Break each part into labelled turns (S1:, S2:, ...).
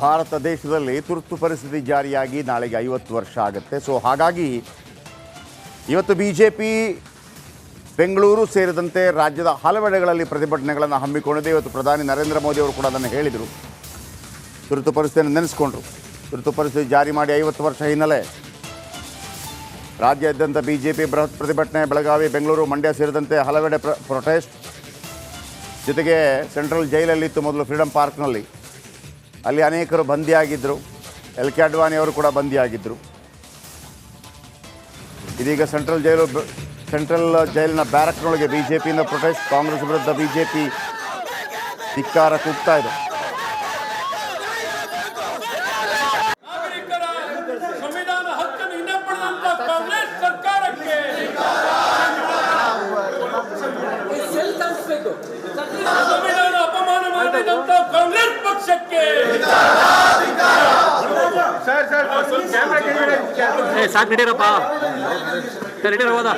S1: ಭಾರತ ದೇಶದಲ್ಲಿ ತುರ್ತು ಪರಿಸ್ಥಿತಿ ಜಾರಿಯಾಗಿ ನಾಳೆಗೆ 50 ವರ್ಷ ಆಗುತ್ತೆ. ಸೊ ಹಾಗಾಗಿ ಇವತ್ತು ಬಿಜೆಪಿ ಬೆಂಗಳೂರು ಸೇರಿದಂತೆ ರಾಜ್ಯದ ಹಲವೆಡೆಗಳಲ್ಲಿ ಪ್ರತಿಭಟನೆಗಳನ್ನು ಹಮ್ಮಿಕೊಂಡಿದೆ. ಇವತ್ತು ಪ್ರಧಾನಿ ನರೇಂದ್ರ ಮೋದಿ ಅವರು ಕೂಡ ಅದನ್ನು ಹೇಳಿದರು. ತುರ್ತು ಪರಿಸ್ಥಿತಿಯನ್ನು ನೆನೆಸ್ಕೊಂಡ್ರು. ತುರ್ತು ಪರಿಸ್ಥಿತಿ ಜಾರಿ ಮಾಡಿ 50 ವರ್ಷ ಹಿನ್ನೆಲೆ ರಾಜ್ಯಾದ್ಯಂತ ಬಿಜೆಪಿ ಬೃಹತ್ ಪ್ರತಿಭಟನೆ. ಬೆಳಗಾವಿ, ಬೆಂಗಳೂರು, ಮಂಡ್ಯ ಸೇರಿದಂತೆ ಹಲವೆಡೆ ಪ್ರೊಟೆಸ್ಟ್. ಜೊತೆಗೆ ಸೆಂಟ್ರಲ್ ಜೈಲಲ್ಲಿತ್ತು ಮೊದಲು ಫ್ರೀಡಂ ಪಾರ್ಕ್ನಲ್ಲಿ, ಅಲ್ಲಿ ಅನೇಕರು ಬಂದಿಯಾಗಿದ್ದರು. ಕೆ ಅಡ್ವಾಣಿ ಅವರು ಕೂಡ ಬಂದಿಯಾಗಿದ್ದರು. ಇದೀಗ ಸೆಂಟ್ರಲ್ ಜೈಲಿನ ಬ್ಯಾರಕ್ನೊಳಗೆ ಬಿಜೆಪಿಯಿಂದ ಪ್ರೊಟೆಸ್ಟ್. ಕಾಂಗ್ರೆಸ್ ವಿರುದ್ಧ ಬಿಜೆಪಿ ಧಿಕ್ಕಾರ ಕೂಗ್ತಾ ಇದೆ.
S2: ಸಂವಿಧಾನ ಅಪಮಾನ ಮಾಡಿದಂತ ಕಾಂಗ್ರೆಸ್ ಪಕ್ಷಕ್ಕೆ
S3: ಸಾಕು ನಡೀರಪ್ಪ ನಡೀರವಾದ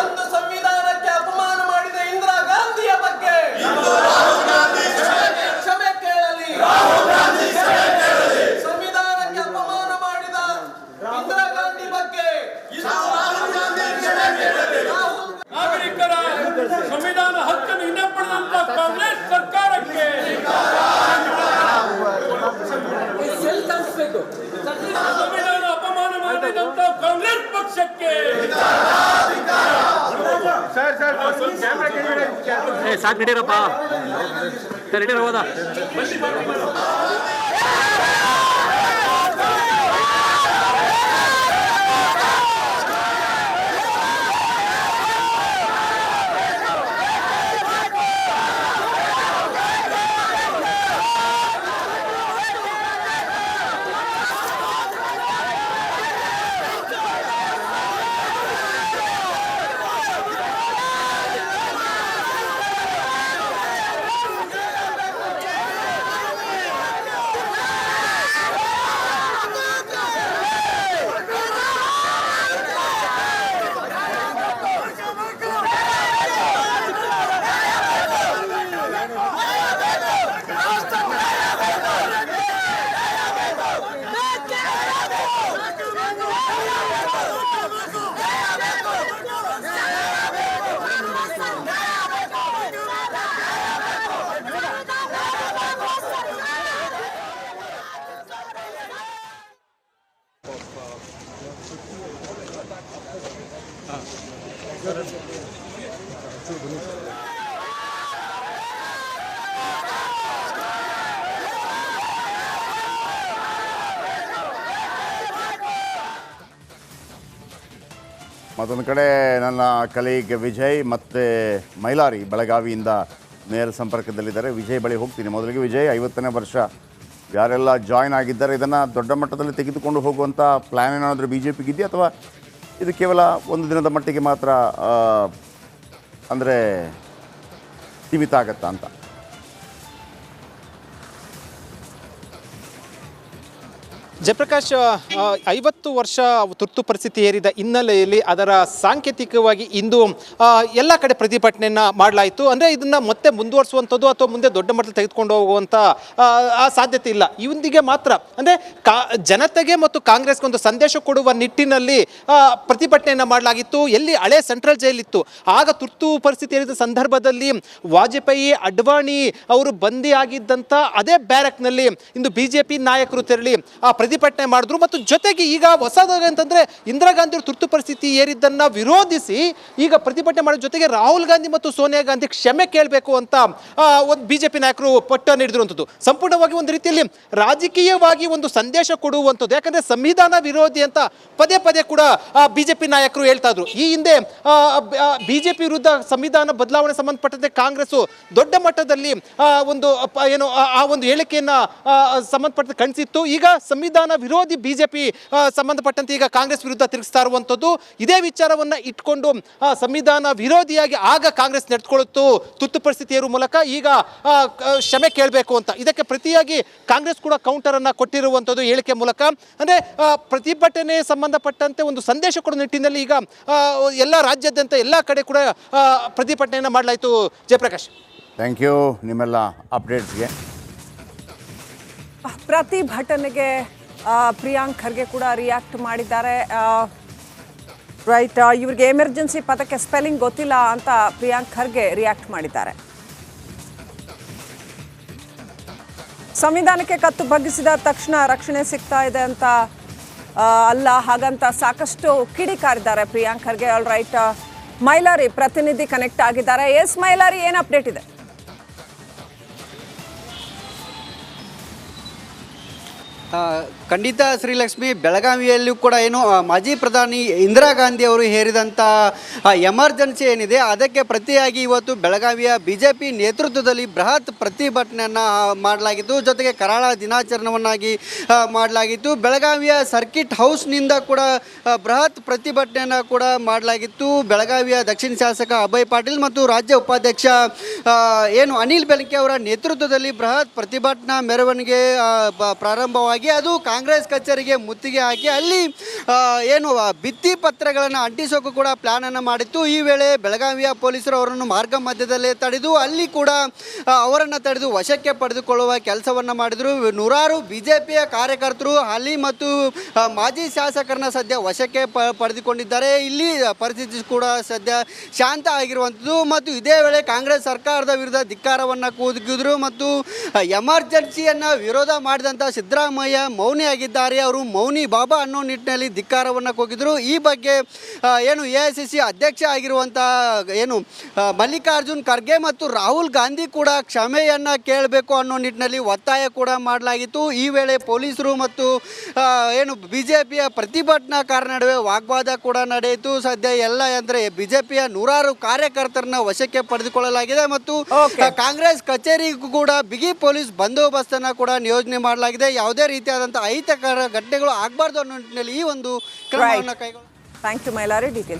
S4: ಒಂದು ಸಂವಿಧಾನಕ್ಕೆ ಅಪಮಾನ ಮಾಡಿದ ಇಂದಿರಾ ಗಾಂಧಿಯ ಬಗ್ಗೆ ಕ್ಷಮೆ ಕೇಳಲಿ. ಸಂವಿಧಾನಕ್ಕೆ ಅಪಮಾನ ಮಾಡಿದ ಇಂದಿರಾ ಗಾಂಧಿ ಬಗ್ಗೆ
S2: ನಾಗರಿಕರ ಸಂವಿಧಾನ ಹಕ್ಕನ್ನು ಹಿಂಪಡೆದಂತ ಕಾಂಗ್ರೆಸ್ ಸರ್ಕಾರಕ್ಕೆ ಸಂವಿಧಾನ ಅಪಮಾನ ಮಾಡಿದಂತ ಕಾಂಗ್ರೆಸ್ ಪಕ್ಷಕ್ಕೆ
S3: ಸಾಕು ನಡೀರಪ್ಪ ನಡೀರವಾದ
S1: ಮತ್ತೊಂದು ಕಡೆ ನನ್ನ ಕಲೀಗ್ ವಿಜಯ್ ಮತ್ತು ಮೈಲಾರಿ ಬೆಳಗಾವಿಯಿಂದ ನೇರ ಸಂಪರ್ಕದಲ್ಲಿದ್ದಾರೆ. ವಿಜಯ್ ಬಳಿ ಹೋಗ್ತೀನಿ. ಮೊದಲಿಗೆ ವಿಜಯ್, 50ನೇ ವರ್ಷ ಯಾರೆಲ್ಲ ಜಾಯ್ನ್ ಆಗಿದ್ದಾರೆ, ಇದನ್ನು ದೊಡ್ಡ ಮಟ್ಟದಲ್ಲಿ ತೆಗೆದುಕೊಂಡು ಹೋಗುವಂಥ ಪ್ಲ್ಯಾನ್ ಏನಾದರೂ ಬಿ ಜೆ ಪಿಗಿದೆಯಾ ಅಥವಾ ಇದು ಕೇವಲ ಒಂದು ದಿನದ ಮಟ್ಟಿಗೆ ಮಾತ್ರ ಅಂದರೆ ಸೀಮಿತ ಆಗತ್ತಾ ಅಂತ?
S5: ಜಯಪ್ರಕಾಶ್, 50 ವರ್ಷ ತುರ್ತು ಪರಿಸ್ಥಿತಿ ಏರಿದ ಹಿನ್ನೆಲೆಯಲ್ಲಿ ಅದರ ಸಾಂಕೇತಿಕವಾಗಿ ಇಂದು ಎಲ್ಲ ಕಡೆ ಪ್ರತಿಭಟನೆಯನ್ನು ಮಾಡಲಾಯಿತು. ಅಂದರೆ ಇದನ್ನು ಮತ್ತೆ ಮುಂದುವರಿಸುವಂಥದ್ದು ಅಥವಾ ಮುಂದೆ ದೊಡ್ಡ ಮಟ್ಟದಲ್ಲಿ ತೆಗೆದುಕೊಂಡು ಹೋಗುವಂಥ ಆ ಸಾಧ್ಯತೆ ಇಲ್ಲ. ಇಂದಿಗೆ ಮಾತ್ರ ಅಂದರೆ ಜನತೆಗೆ ಮತ್ತು ಕಾಂಗ್ರೆಸ್ಗೆ ಒಂದು ಸಂದೇಶ ಕೊಡುವ ನಿಟ್ಟಿನಲ್ಲಿ ಪ್ರತಿಭಟನೆಯನ್ನು ಮಾಡಲಾಗಿತ್ತು. ಎಲ್ಲಿ ಹಳೆ ಸೆಂಟ್ರಲ್ ಜೈಲಿತ್ತು, ಆಗ ತುರ್ತು ಪರಿಸ್ಥಿತಿ ಏರಿದ ಸಂದರ್ಭದಲ್ಲಿ ವಾಜಪೇಯಿ, ಅಡ್ವಾಣಿ ಅವರು ಬಂದಿಯಾಗಿದ್ದಂಥ ಅದೇ ಬ್ಯಾರಕ್ನಲ್ಲಿ ಇಂದು BJP ನಾಯಕರು ತೆರಳಿ ಪ್ರತಿಭಟನೆ ಮಾಡಿದ್ರು. ಮತ್ತು ಜೊತೆಗೆ ಈಗ ಹೊಸದಾಗಿ ಅಂತಂದರೆ ಇಂದಿರಾ ಗಾಂಧಿ ತುರ್ತು ಪರಿಸ್ಥಿತಿ ಏರಿದ್ದನ್ನು ವಿರೋಧಿಸಿ ಈಗ ಪ್ರತಿಭಟನೆ ಮಾಡೋ ಜೊತೆಗೆ ರಾಹುಲ್ ಗಾಂಧಿ ಮತ್ತು ಸೋನಿಯಾ ಗಾಂಧಿ ಕ್ಷಮೆ ಕೇಳಬೇಕು ಅಂತ ಒಂದು BJP ನಾಯಕರು ಪಟ್ಟು ನೀಡಿರುವಂಥದ್ದು ಸಂಪೂರ್ಣವಾಗಿ ಒಂದು ರೀತಿಯಲ್ಲಿ ರಾಜಕೀಯವಾಗಿ ಒಂದು ಸಂದೇಶ ಕೊಡುವಂಥದ್ದು. ಯಾಕಂದರೆ ಸಂವಿಧಾನ ವಿರೋಧಿ ಅಂತ ಪದೇ ಪದೇ ಕೂಡ BJP ನಾಯಕರು ಹೇಳ್ತಾ ಇದ್ರು. ಈ ಹಿಂದೆ BJP ವಿರುದ್ಧ ಸಂವಿಧಾನ ಬದಲಾವಣೆ ಸಂಬಂಧಪಟ್ಟಂತೆ ಕಾಂಗ್ರೆಸ್ ದೊಡ್ಡ ಮಟ್ಟದಲ್ಲಿ ಆ ಒಂದು ಹೇಳಿಕೆಯನ್ನು ಸಂಬಂಧಪಟ್ಟ ಕಣಿಸಿತ್ತು. ಈಗ ಸಂವಿಧಾನ ವಿರೋಧಿ BJP ಸಂಬಂಧಪಟ್ಟಂತೆ ಈಗ ಕಾಂಗ್ರೆಸ್ ವಿರುದ್ಧ ತಿರುಗಿಸ್ತಾ ಇರುವಂಥದ್ದು. ಇದೇ ವಿಚಾರವನ್ನು ಇಟ್ಕೊಂಡು ಸಂವಿಧಾನ ವಿರೋಧಿಯಾಗಿ ಆಗ ಕಾಂಗ್ರೆಸ್ ನಡೆದುಕೊಳ್ಳುತ್ತು ತುರ್ತು ಪರಿಸ್ಥಿತಿ ಏರುವ ಮೂಲಕ, ಈಗ ಕ್ಷಮೆ ಕೇಳಬೇಕು ಅಂತ. ಇದಕ್ಕೆ ಪ್ರತಿಯಾಗಿ ಕಾಂಗ್ರೆಸ್ ಕೂಡ ಕೌಂಟರ್ ಅನ್ನು ಕೊಟ್ಟಿರುವಂಥದ್ದು ಹೇಳಿಕೆ ಮೂಲಕ. ಅಂದರೆ ಪ್ರತಿಭಟನೆ ಸಂಬಂಧಪಟ್ಟಂತೆ ಒಂದು ಸಂದೇಶ ಕೊಡೋ ನಿಟ್ಟಿನಲ್ಲಿ ಈಗ ಎಲ್ಲ ರಾಜ್ಯಾದ್ಯಂತ ಎಲ್ಲ ಕಡೆ ಕೂಡ ಪ್ರತಿಭಟನೆಯನ್ನು ಮಾಡಲಾಯಿತು. ಜಯಪ್ರಕಾಶ್.
S1: ಥ್ಯಾಂಕ್ ಯು ನಿಮ್ಮೆಲ್ಲ ಅಪ್ಡೇಟ್ಸ್ಗೆ.
S6: ಪ್ರತಿಭಟನೆಗೆ ಪ್ರಿಯಾಂಕ್ ಖರ್ಗೆ ಕೂಡ ರಿಯಾಕ್ಟ್ ಮಾಡಿದ್ದಾರೆ. ರೈಟ್, ಇವ್ರಿಗೆ ಎಮರ್ಜೆನ್ಸಿ ಪದಕ್ಕೆ ಸ್ಪೆಲ್ಲಿಂಗ್ ಗೊತ್ತಿಲ್ಲ ಅಂತ ಪ್ರಿಯಾಂಕ್ ಖರ್ಗೆ ರಿಯಾಕ್ಟ್ ಮಾಡಿದ್ದಾರೆ. ಸಂವಿಧಾನಕ್ಕೆ ಕತ್ತು ಬಗ್ಗಿಸಿದ ತಕ್ಷಣ ರಕ್ಷಣೆ ಸಿಗ್ತಾ ಇದೆ ಅಂತ ಅಲ್ಲ, ಹಾಗಂತ ಸಾಕಷ್ಟು ಕಿಡಿಕಾರಿದ್ದಾರೆ ಪ್ರಿಯಾಂಕ್ ಖರ್ಗೆ. ಆಲ್ ರೈಟ್, ಮೈಲಾರಿ ಪ್ರತಿನಿಧಿ ಕನೆಕ್ಟ್ ಆಗಿದ್ದಾರೆ. ಎಸ್ ಮೈಲಾರಿ, ಏನು ಅಪ್ಡೇಟ್ ಇದೆ?
S7: ಖಂಡಿತ ಶ್ರೀಲಕ್ಷ್ಮಿ, ಬೆಳಗಾವಿಯಲ್ಲೂ ಕೂಡ ಏನು ಮಾಜಿ ಪ್ರಧಾನಿ ಇಂದಿರಾ ಗಾಂಧಿ ಅವರು ಹೇರಿದಂಥ ಎಮರ್ಜೆನ್ಸಿ ಏನಿದೆ ಅದಕ್ಕೆ ಪ್ರತಿಯಾಗಿ ಇವತ್ತು ಬೆಳಗಾವಿಯ BJP ನೇತೃತ್ವದಲ್ಲಿ ಬೃಹತ್ ಪ್ರತಿಭಟನೆಯನ್ನು ಮಾಡಲಾಗಿತ್ತು. ಜೊತೆಗೆ ಕರಾಳ ದಿನಾಚರಣೆಯನ್ನಾಗಿ ಮಾಡಲಾಗಿತ್ತು. ಬೆಳಗಾವಿಯ ಸರ್ಕಿಟ್ ಹೌಸ್ನಿಂದ ಕೂಡ ಬೃಹತ್ ಪ್ರತಿಭಟನೆಯನ್ನು ಕೂಡ ಮಾಡಲಾಗಿತ್ತು. ಬೆಳಗಾವಿಯ ದಕ್ಷಿಣ ಶಾಸಕ ಅಭಯ್ ಪಾಟೀಲ್ ಮತ್ತು ರಾಜ್ಯ ಉಪಾಧ್ಯಕ್ಷ ಏನು ಅನಿಲ್ ಬೆನಕೆ ಅವರ ನೇತೃತ್ವದಲ್ಲಿ ಬೃಹತ್ ಪ್ರತಿಭಟನಾ ಮೆರವಣಿಗೆ ಪ್ರಾರಂಭವಾಗಿ ಅದು ಕಾಂಗ್ರೆಸ್ ಕಚೇರಿಗೆ ಮುತ್ತಿಗೆ ಹಾಕಿ ಅಲ್ಲಿ ಏನು ಭಿತ್ತಿ ಪತ್ರಗಳನ್ನು ಅಂಟಿಸೋಕ್ಕೂ ಕೂಡ ಪ್ಲಾನನ್ನು ಮಾಡಿತ್ತು. ಈ ವೇಳೆ ಬೆಳಗಾವಿಯ ಪೊಲೀಸರು ಅವರನ್ನು ಮಾರ್ಗ ಮಧ್ಯದಲ್ಲೇ ತಡೆದು ಅಲ್ಲಿ ಕೂಡ ಅವರನ್ನು ತಡೆದು ವಶಕ್ಕೆ ಪಡೆದುಕೊಳ್ಳುವ ಕೆಲಸವನ್ನು ಮಾಡಿದರು. ನೂರಾರು BJPಯ ಕಾರ್ಯಕರ್ತರು ಹಾಲಿ ಮತ್ತು ಮಾಜಿ ಶಾಸಕರನ್ನ ಸದ್ಯ ವಶಕ್ಕೆ ಪಡೆದುಕೊಂಡಿದ್ದಾರೆ. ಇಲ್ಲಿ ಪರಿಸ್ಥಿತಿ ಕೂಡ ಸದ್ಯ ಶಾಂತ ಆಗಿರುವಂಥದ್ದು. ಮತ್ತು ಇದೇ ವೇಳೆ ಕಾಂಗ್ರೆಸ್ ಸರ್ಕಾರದ ವಿರುದ್ಧ ಧಿಕ್ಕಾರವನ್ನು ಕೂಗಿದ್ರು ಮತ್ತು ಎಮರ್ಜೆನ್ಸಿಯನ್ನು ವಿರೋಧ ಮಾಡಿದಂಥ ಸಿದ್ದರಾಮಯ್ಯ ಮೌನಿಯಾಗಿದ್ದಾರೆ. ಅವರು ಮೌನಿ ಬಾಬಾ ಅನ್ನೋ ನಿಟ್ಟಿನಲ್ಲಿ ಧಿಕ್ಕಾರವನ್ನು ಕೂಗಿದ್ರು. ಈ ಬಗ್ಗೆ ಏನು AICC ಅಧ್ಯಕ್ಷ ಆಗಿರುವಂಥ ಏನು ಮಲ್ಲಿಕಾರ್ಜುನ್ ಖರ್ಗೆ ಮತ್ತು ರಾಹುಲ್ ಗಾಂಧಿ ಕೂಡ ಕ್ಷಮೆಯನ್ನು ಕೇಳಬೇಕು ಅನ್ನೋ ನಿಟ್ಟಿನಲ್ಲಿ ಒತ್ತಾಯ ಕೂಡ ಮಾಡಲಾಗಿತ್ತು. ಈ ವೇಳೆ ಪೊಲೀಸರು ಮತ್ತು ಏನು BJPಯ ಪ್ರತಿಭಟನಾಕಾರರ ನಡುವೆ ವಾಗ್ವಾದ ಕೂಡ ನಡೆಯಿತು. ಸದ್ಯ ಎಲ್ಲ ಅಂದರೆ BJPಯ ನೂರಾರು ಕಾರ್ಯಕರ್ತರನ್ನ ವಶಕ್ಕೆ ಪಡೆದುಕೊಳ್ಳಲಾಗಿದೆ ಮತ್ತು ಕಾಂಗ್ರೆಸ್ ಕಚೇರಿಗೂ ಕೂಡ ಬಿಗಿ ಪೊಲೀಸ್ ಬಂದೋಬಸ್ತನ್ನು ಕೂಡ ನಿಯೋಜನೆ ಮಾಡಲಾಗಿದೆ. ಯಾವುದೇ ರೀತಿಯಾದಂಥ ಅಹಿತಕರ ಘಟನೆಗಳು ಆಗಬಾರ್ದು ಅನ್ನೋ ನಿಟ್ಟಿನಲ್ಲಿ ಈ ಒಂದು ಕ್ರಮವನ್ನು ಕೈಗೊಳ್ಳ.
S6: Thank you Mailari, details